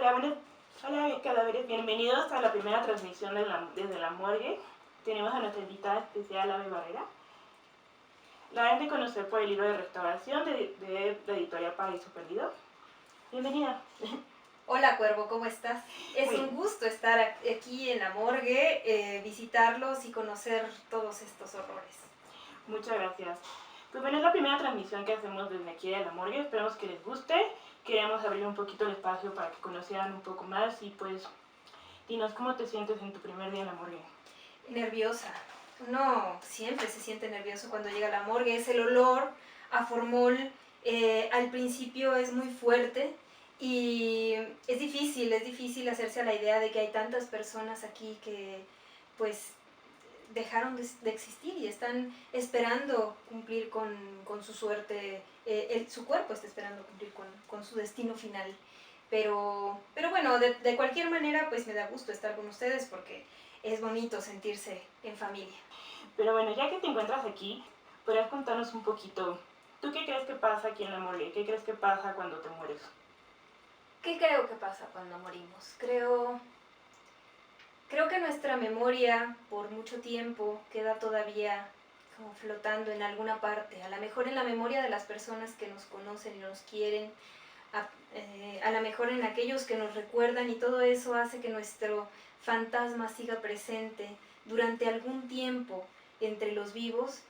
Hola, hola cadáveres, bienvenidos a la primera transmisión desde la morgue. Tenemos a nuestra invitada especial, Ave Barrera. La han de conocer por el libro de restauración de la editorial Paraíso Perdido. Bienvenida. Hola Cuervo, ¿cómo estás? Es Muy un bien. gusto estar aquí en la morgue, visitarlos y conocer todos estos horrores. Muchas gracias. Pues bueno, es la primera transmisión que hacemos desde aquí de la morgue. Esperamos que les guste. Queríamos abrir un poquito el espacio para que conocieran un poco más y pues dinos cómo te sientes en tu primer día en la morgue. Nerviosa. Uno siempre se siente nervioso cuando llega a la morgue. Es el olor a formol. Al principio es muy fuerte y es difícil hacerse a la idea de que hay tantas personas aquí que pues dejaron de existir y están esperando cumplir con su suerte, su cuerpo está esperando cumplir con su destino final. Pero bueno, de cualquier manera, pues me da gusto estar con ustedes porque es bonito sentirse en familia. Pero bueno, ya que te encuentras aquí, ¿podrías contarnos un poquito? ¿Tú qué crees que pasa aquí en la morgue? ¿Qué crees que pasa cuando te mueres? ¿Qué creo que pasa cuando morimos? Creo que nuestra memoria por mucho tiempo queda todavía como flotando en alguna parte, a lo mejor en la memoria de las personas que nos conocen y nos quieren, a lo mejor en aquellos que nos recuerdan, y todo eso hace que nuestro fantasma siga presente durante algún tiempo entre los vivos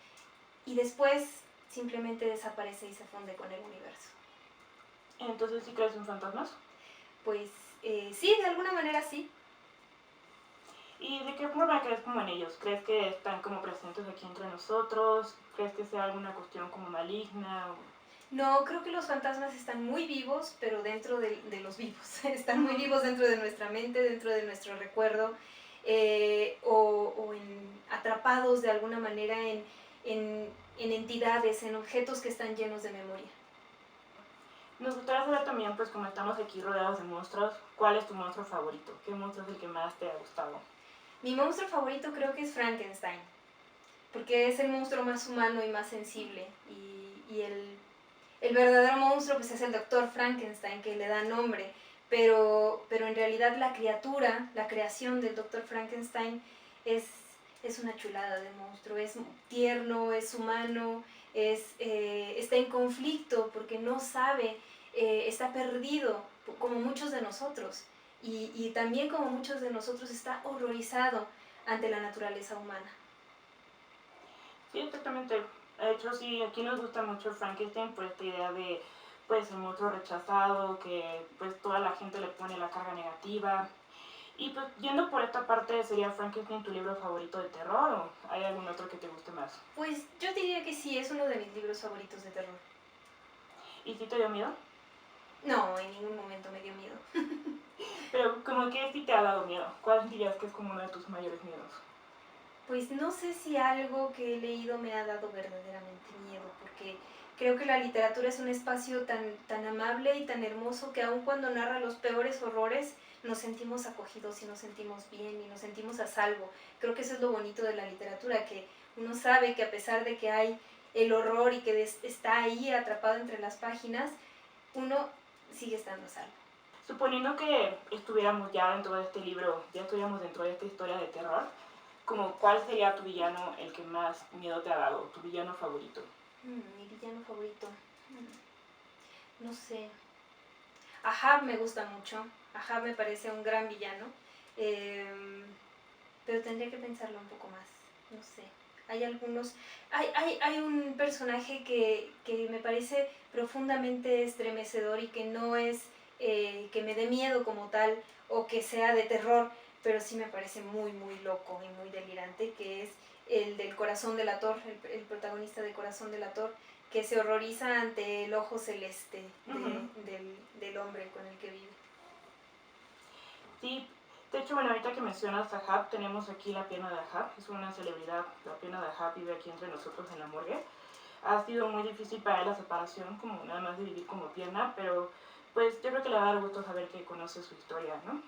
y después simplemente desaparece y se funde con el universo. Entonces, ¿sí crees en fantasmas? Pues sí, de alguna manera sí. ¿Y de qué forma crees como en ellos? ¿Crees que están como presentes aquí entre nosotros? ¿Crees que sea alguna cuestión como maligna? No, creo que los fantasmas están muy vivos, pero dentro de los vivos. Están muy vivos dentro de nuestra mente, dentro de nuestro recuerdo, o atrapados de alguna manera en entidades, en objetos que están llenos de memoria. Nos gustaría saber también, pues como estamos aquí rodeados de monstruos, ¿cuál es tu monstruo favorito? ¿Qué monstruo es el que más te ha gustado? Mi monstruo favorito creo que es Frankenstein, porque es el monstruo más humano y más sensible. Y el verdadero monstruo pues es el doctor Frankenstein, que le da nombre, pero en realidad la criatura, la creación del doctor Frankenstein es una chulada de monstruo, es tierno, es humano, está en conflicto porque no sabe, está perdido como muchos de nosotros, y también como muchos de nosotros está horrorizado ante la naturaleza humana. Sí, exactamente. De hecho, sí, aquí nos gusta mucho Frankenstein por esta idea de, pues, el monstruo rechazado, que pues toda la gente le pone la carga negativa. Y pues, yendo por esta parte, ¿sería Frankenstein tu libro favorito de terror o hay algún otro que te guste más? Pues yo diría que sí, es uno de mis libros favoritos de terror. ¿Y si te dio miedo? No, en ningún momento me dio miedo. Pero como que sí te ha dado miedo. ¿Cuál dirías que es como uno de tus mayores miedos? Pues no sé si algo que he leído me ha dado verdaderamente miedo, porque creo que la literatura es un espacio tan amable y tan hermoso que aun cuando narra los peores horrores, nos sentimos acogidos y nos sentimos bien y nos sentimos a salvo. Creo que eso es lo bonito de la literatura, que uno sabe que a pesar de que hay el horror y que está ahí atrapado entre las páginas, uno sigue estando a salvo. Suponiendo que estuviéramos ya dentro de este libro, ya estuviéramos dentro de esta historia de terror, como ¿cuál sería tu villano el que más miedo te ha dado, tu villano favorito? Mi villano favorito. No sé. Ahab me gusta mucho. Ahab me parece un gran villano. Pero tendría que pensarlo un poco más. No sé. Hay algunos. Hay un personaje que me parece profundamente estremecedor y que no es que me dé miedo como tal o que sea de terror, pero sí me parece muy loco y muy delirante, que es el del Corazón del Ator, el protagonista de Corazón del Ator, que se horroriza ante el ojo celeste del hombre con el que vive. Sí, de hecho, bueno, ahorita que mencionas a Ahab, tenemos aquí la pierna de Ahab, es una celebridad, la pierna de Ahab vive aquí entre nosotros en la morgue. Ha sido muy difícil para él la separación, como nada más de vivir como pierna, pero pues yo creo que le va a dar gusto saber que conoce su historia, ¿no?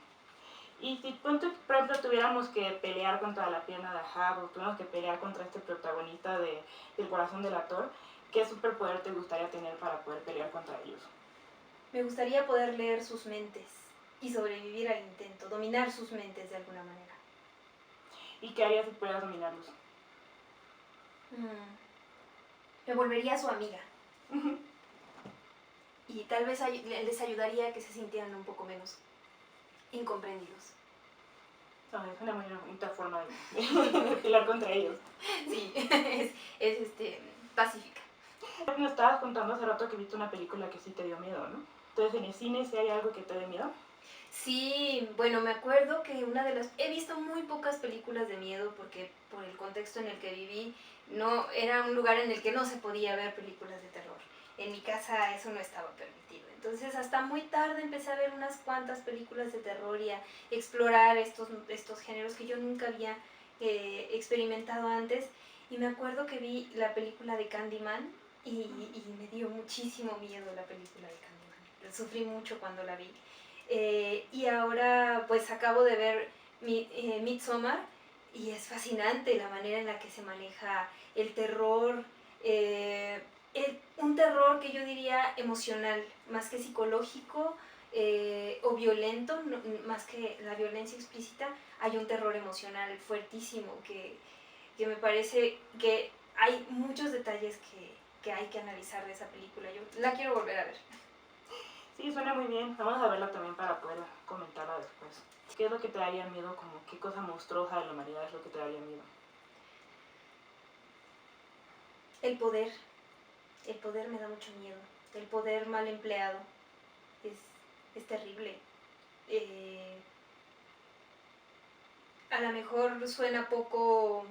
Y si, por ejemplo, tuviéramos que pelear contra la pierna de Ahab o tuviéramos que pelear contra este protagonista del Corazón del Actor, ¿qué superpoder te gustaría tener para poder pelear contra ellos? Me gustaría poder leer sus mentes. y sobrevivir al intento, dominar sus mentes de alguna manera. ¿Y qué harías si pudieras dominarlos? Me volvería su amiga y tal vez les ayudaría a que se sintieran un poco menos incomprendidos. Es una muy bonita forma de pelear contra ellos. Sí, es pacífica. Me estabas contando hace rato que viste una película que sí te dio miedo, ¿no? Entonces, ¿en el cine sí hay algo que te dé miedo? Sí, bueno, me acuerdo que he visto muy pocas películas de miedo porque por el contexto en el que viví, no, era un lugar en el que no se podía ver películas de terror. En mi casa eso no estaba permitido. Entonces hasta muy tarde empecé a ver unas cuantas películas de terror y a explorar estos géneros que yo nunca había experimentado antes. Y me acuerdo que vi la película de Candyman y me dio muchísimo miedo la película de Candyman. Sufrí mucho cuando la vi. Y ahora pues acabo de ver Midsommar y es fascinante la manera en la que se maneja el terror, un terror que yo diría emocional, más que psicológico o violento, no, más que la violencia explícita, hay un terror emocional fuertísimo que me parece que hay muchos detalles que hay que analizar de esa película. Yo la quiero volver a ver. Sí, suena muy bien. Vamos a verla también para poder comentarla después. ¿Qué es lo que te daría miedo? Como qué cosa monstruosa de la humanidad es lo que te daría miedo. El poder me da mucho miedo. El poder mal empleado es terrible. A lo mejor suena poco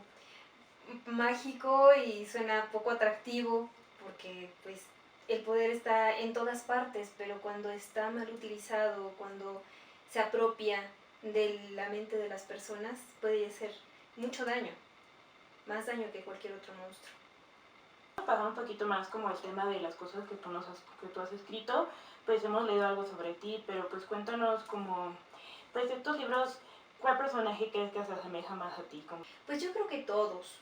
mágico y suena poco atractivo porque pues el poder está en todas partes, pero cuando está mal utilizado, cuando se apropia de la mente de las personas, puede hacer mucho daño, más daño que cualquier otro monstruo. Vamos a pasar un poquito más como el tema de las cosas que tú has escrito. Pues hemos leído algo sobre ti, pero pues cuéntanos como, pues estos libros, ¿cuál personaje crees que se asemeja más a ti? Pues yo creo que todos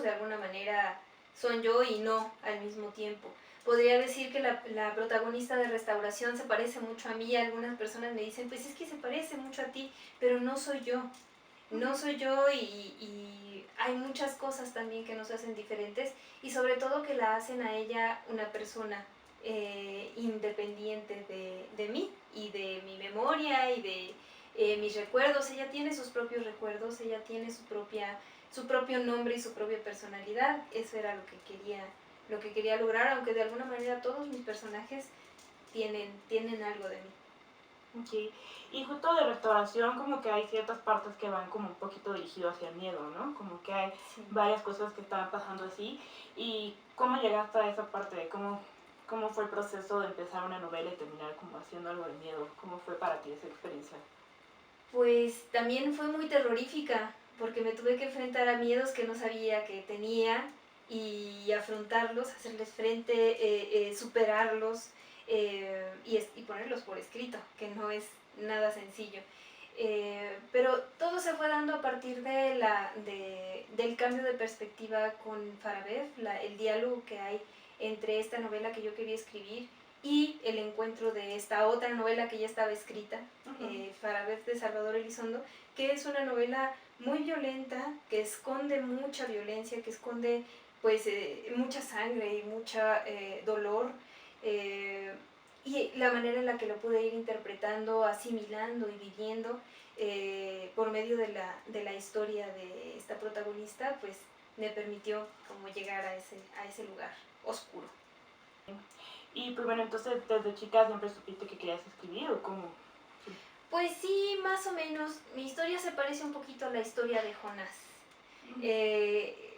de alguna manera son yo y no al mismo tiempo. Podría decir que la protagonista de Restauración se parece mucho a mí. Algunas personas me dicen, pues es que se parece mucho a ti, pero no soy yo. No soy yo y hay muchas cosas también que nos hacen diferentes y sobre todo que la hacen a ella una persona independiente de mí y de mi memoria y de mis recuerdos. Ella tiene sus propios recuerdos, ella tiene su propio nombre y su propia personalidad. Eso era lo que quería lograr, aunque de alguna manera todos mis personajes tienen algo de mí. Okay. Y justo de Restauración como que hay ciertas partes que van como un poquito dirigido hacia el miedo, ¿no? Como que hay varias cosas que estaban pasando así. ¿Y cómo llegaste a esa parte? ¿Cómo fue el proceso de empezar una novela y terminar como haciendo algo de miedo? ¿Cómo fue para ti esa experiencia? Pues también fue muy terrorífica, porque me tuve que enfrentar a miedos que no sabía que tenía y afrontarlos, hacerles frente, superarlos y ponerlos por escrito, que no es nada sencillo. Pero todo se fue dando a partir del cambio de perspectiva con Farabev, el diálogo que hay entre esta novela que yo quería escribir y el encuentro de esta otra novela que ya estaba escrita, Farabev de Salvador Elizondo, que es una novela muy violenta, que esconde mucha violencia, que esconde pues mucha sangre y mucha dolor, y la manera en la que lo pude ir interpretando, asimilando y viviendo por medio de la historia de esta protagonista, pues me permitió como llegar a ese lugar oscuro. Y pues bueno, entonces desde chica siempre supiste que querías escribir o cómo? Sí. Pues sí, más o menos. Mi historia se parece un poquito a la historia de Jonás.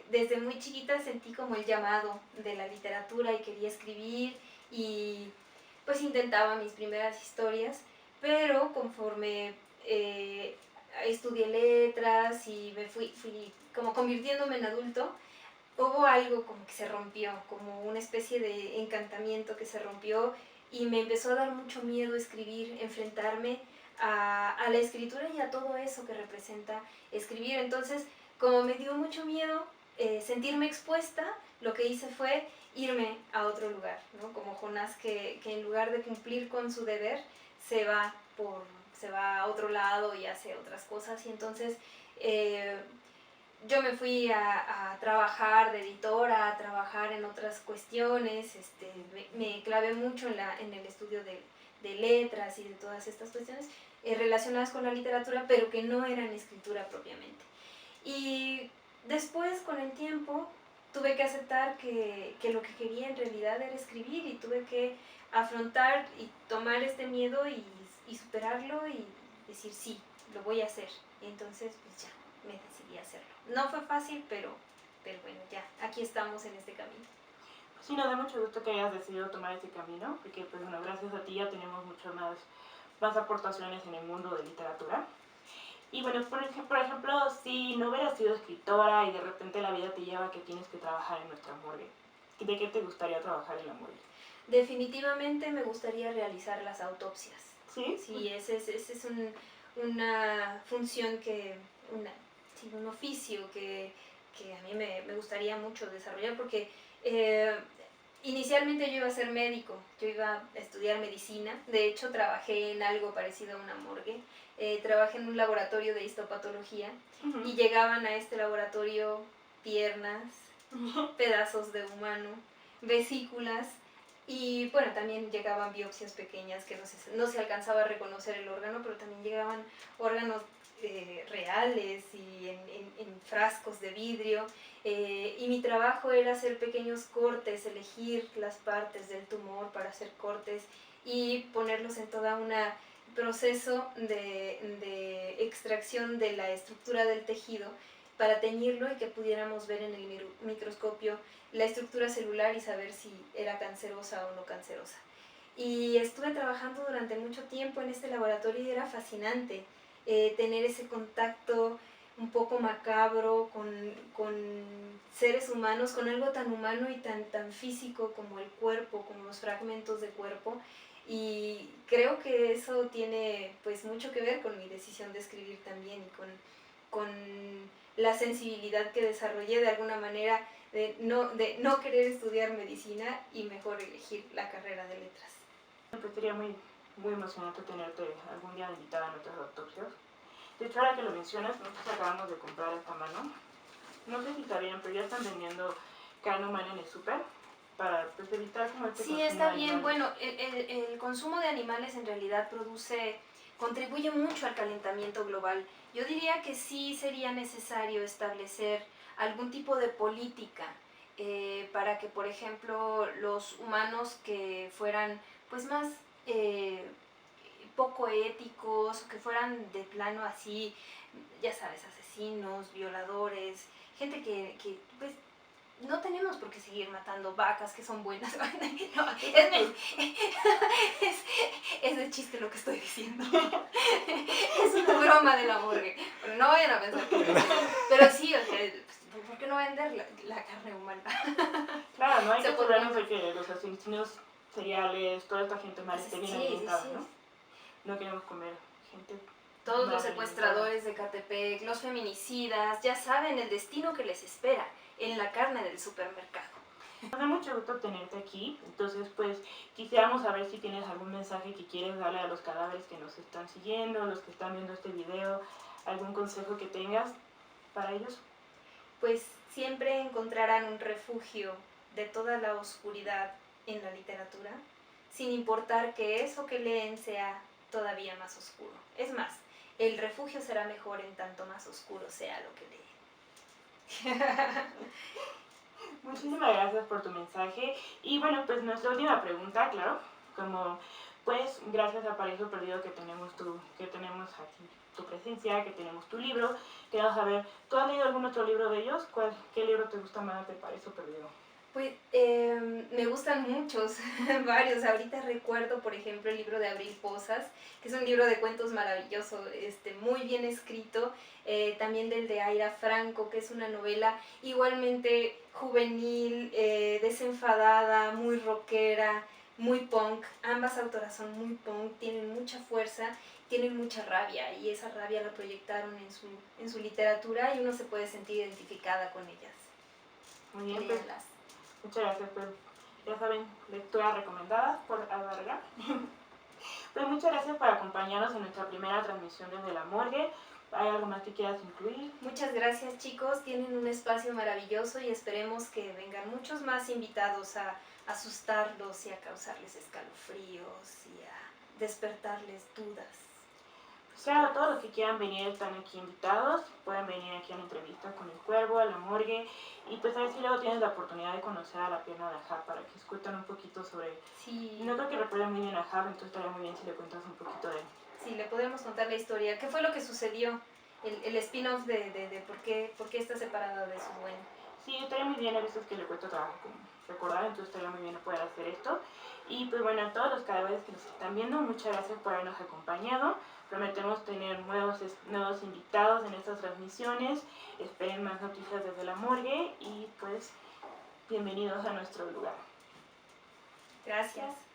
Desde muy chiquita sentí como el llamado de la literatura y quería escribir y pues intentaba mis primeras historias, pero conforme estudié letras y me fui como convirtiéndome en adulto, hubo algo como que se rompió, como una especie de encantamiento que se rompió y me empezó a dar mucho miedo escribir, enfrentarme a la escritura y a todo eso que representa escribir. Entonces, como me dio mucho miedo sentirme expuesta, lo que hice fue irme a otro lugar, ¿no? Como Jonás que en lugar de cumplir con su deber, se va a otro lado y hace otras cosas. Y entonces yo me fui a trabajar de editora, a trabajar en otras cuestiones, me clavé mucho en el estudio de letras y de todas estas cuestiones relacionadas con la literatura, pero que no eran escritura propiamente. Y después, con el tiempo, tuve que aceptar que lo que quería en realidad era escribir, y tuve que afrontar y tomar este miedo y superarlo y decir sí, lo voy a hacer. Y entonces pues ya me decidí a hacerlo. No fue fácil, pero bueno, ya, aquí estamos en este camino. Sí, nos da mucho gusto que hayas decidido tomar ese camino, porque pues bueno, gracias a ti ya tenemos mucho más aportaciones en el mundo de literatura. Y bueno, por ejemplo, si no hubieras sido escritora y de repente la vida te lleva a que tienes que trabajar en nuestra morgue, ¿de qué te gustaría trabajar en la morgue? Definitivamente me gustaría realizar las autopsias. ¿Sí? Sí, ese es una función un oficio que a mí me gustaría mucho desarrollar, porque inicialmente yo iba a ser médico, yo iba a estudiar medicina. De hecho, trabajé en algo parecido a una morgue. Trabajé en un laboratorio de histopatología y llegaban a este laboratorio piernas, pedazos de humano, vesículas, y bueno, también llegaban biopsias pequeñas que no se alcanzaba a reconocer el órgano, pero también llegaban órganos reales y en frascos de vidrio, y mi trabajo era hacer pequeños cortes, elegir las partes del tumor para hacer cortes y ponerlos en toda una proceso de extracción de la estructura del tejido para teñirlo y que pudiéramos ver en el microscopio la estructura celular y saber si era cancerosa o no cancerosa. Y estuve trabajando durante mucho tiempo en este laboratorio y era fascinante tener ese contacto un poco macabro con seres humanos, con algo tan humano y tan físico como el cuerpo, como los fragmentos de cuerpo. Y creo que eso tiene pues mucho que ver con mi decisión de escribir también, y con la sensibilidad que desarrollé de alguna manera de no querer estudiar medicina y mejor elegir la carrera de letras. Pues sería muy emocionante tenerte algún día invitada a nuestras autopsias. De hecho, ahora que lo mencionas, nosotros acabamos de comprar esta mano. No sé si está bien, pero ya están vendiendo carne humana en el súper para pues, evitar como este Sí, está bien. Bueno, el consumo de animales en realidad contribuye mucho al calentamiento global. Yo diría que sí sería necesario establecer algún tipo de política para que, por ejemplo, los humanos que fueran pues más poco éticos, que fueran de plano así, ya sabes, asesinos, violadores, gente que pues no tenemos por qué seguir matando vacas que son buenas. No, es de chiste lo que estoy diciendo. Es una broma de la morgue. Pero no vayan a pensar que pero sí, o sea, ¿por qué no vender la carne humana? Claro, no hay que asegurarnos de que los asesinos seriales, toda esta gente mala esté bien alimentada, ¿no? No queremos comer gente. Todos los secuestradores de Catepec, los feminicidas, ya saben el destino que les espera en la carne del supermercado. Nos da mucho gusto tenerte aquí, entonces pues quisiéramos saber si tienes algún mensaje que quieres darle a los cadáveres que nos están siguiendo, los que están viendo este video, algún consejo que tengas para ellos. Pues siempre encontrarán un refugio de toda la oscuridad en la literatura, sin importar que eso que leen sea todavía más oscuro. Es más, el refugio será mejor en tanto más oscuro sea lo que leen. Muchísimas gracias por tu mensaje. Y bueno, pues nuestra última pregunta, claro, como pues gracias a Paraíso Perdido que tenemos aquí tu presencia, que tenemos tu libro, queremos saber, ¿tú has leído algún otro libro de ellos? ¿Qué libro te gusta más de Paraíso Perdido? Pues me gustan muchos, varios. Ahorita recuerdo, por ejemplo, el libro de Abril Posas, que es un libro de cuentos maravilloso, muy bien escrito. También del de Aira Franco, que es una novela igualmente juvenil, desenfadada, muy rockera, muy punk. Ambas autoras son muy punk, tienen mucha fuerza, tienen mucha rabia, y esa rabia la proyectaron en su literatura, y uno se puede sentir identificada con ellas. Muy bien, pues, muchas gracias, pues ya saben, lectura recomendada por Alba Herrera. Pues muchas gracias por acompañarnos en nuestra primera transmisión desde la morgue. ¿Hay algo más que quieras incluir? Muchas gracias, chicos, tienen un espacio maravilloso y esperemos que vengan muchos más invitados a asustarlos y a causarles escalofríos y a despertarles dudas. Claro, todos los que quieran venir están aquí invitados, pueden venir aquí a la entrevista con el cuervo, a la morgue, y pues a ver si luego tienes la oportunidad de conocer a la pierna de Ahab para que escuchen un poquito sobre... Sí. No creo que recuerden muy bien a Ahab, entonces estaría muy bien si le cuentas un poquito de él. Sí, le podemos contar la historia. ¿Qué fue lo que sucedió? El spin-off de por qué está separada de su dueño. Sí, estaría muy bien, a veces que le cuesta trabajo como recordar, entonces estaría muy bien poder hacer esto. Y pues bueno, a todos los cadáveres que nos están viendo, muchas gracias por habernos acompañado. Prometemos tener nuevos invitados en estas transmisiones. Esperen más noticias desde la morgue y pues bienvenidos a nuestro lugar. Gracias.